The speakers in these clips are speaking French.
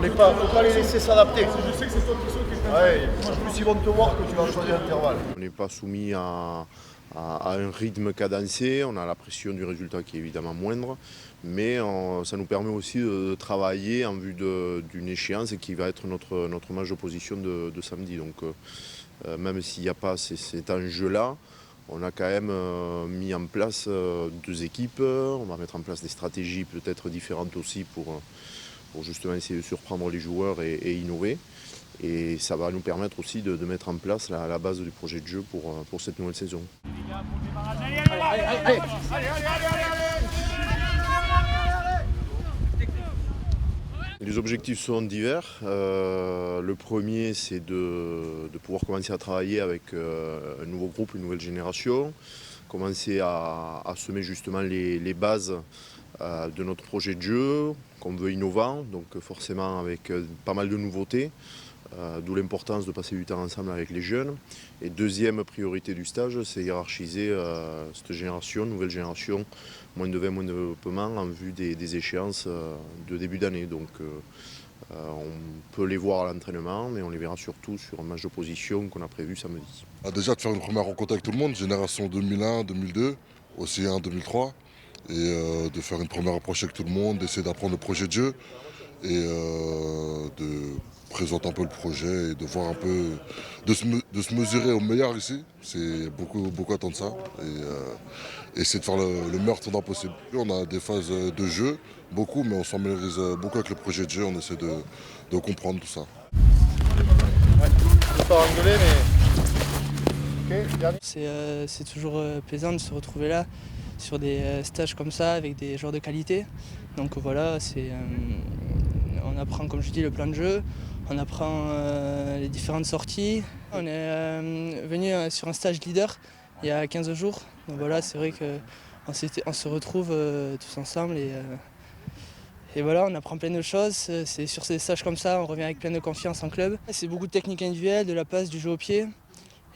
faut pas les laisser s'adapter. Ouais, en plus, ils vont te voir que tu vas choisir l'intervalle. On n'est pas soumis à un rythme cadencé, on a la pression du résultat qui est évidemment moindre, mais ça nous permet aussi de travailler en vue d'une échéance qui va être notre match d'opposition de samedi. Donc même s'il n'y a pas cet enjeu-là, on a quand même mis en place deux équipes, on va mettre en place des stratégies peut-être différentes aussi pour justement essayer de surprendre les joueurs et innover. Et ça va nous permettre aussi de mettre en place la base du projet de jeu pour cette nouvelle saison. Les objectifs sont divers. Le premier, c'est de pouvoir commencer à travailler avec un nouveau groupe, une nouvelle génération, commencer à semer justement les bases de notre projet de jeu, qu'on veut innovant, donc forcément avec pas mal de nouveautés. D'où l'importance de passer du temps ensemble avec les jeunes. Et deuxième priorité du stage, c'est hiérarchiser cette génération, nouvelle génération, moins de 20, moins de développement, en vue des échéances de début d'année. Donc on peut les voir à l'entraînement, mais on les verra surtout sur un match d'opposition qu'on a prévu samedi. Déjà de faire une première rencontre avec tout le monde, génération 2001, 2002, aussi 2003, et de faire une première approche avec tout le monde, d'essayer d'apprendre le projet de jeu et de présenter un peu le projet et de voir un peu, de se mesurer au meilleur ici. C'est beaucoup attendre ça et essayer de faire le meilleur tournoi possible. On a des phases de jeu, beaucoup, mais on s'en familiarise beaucoup avec le projet de jeu, on essaie de comprendre tout ça. C'est toujours plaisant de se retrouver là sur des stages comme ça avec des joueurs de qualité. Donc voilà, on apprend, comme je dis, le plan de jeu, on apprend les différentes sorties. On est venu sur un stage leader il y a 15 jours. Donc voilà, c'est vrai qu'on se retrouve tous ensemble et voilà, on apprend plein de choses. C'est sur ces stages comme ça, on revient avec plein de confiance en club. C'est beaucoup de techniques individuelles, de la passe, du jeu au pied.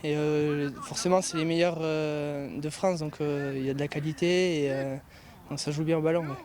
Et forcément, c'est les meilleurs de France, donc il y a de la qualité et donc ça joue bien au ballon. Ouais.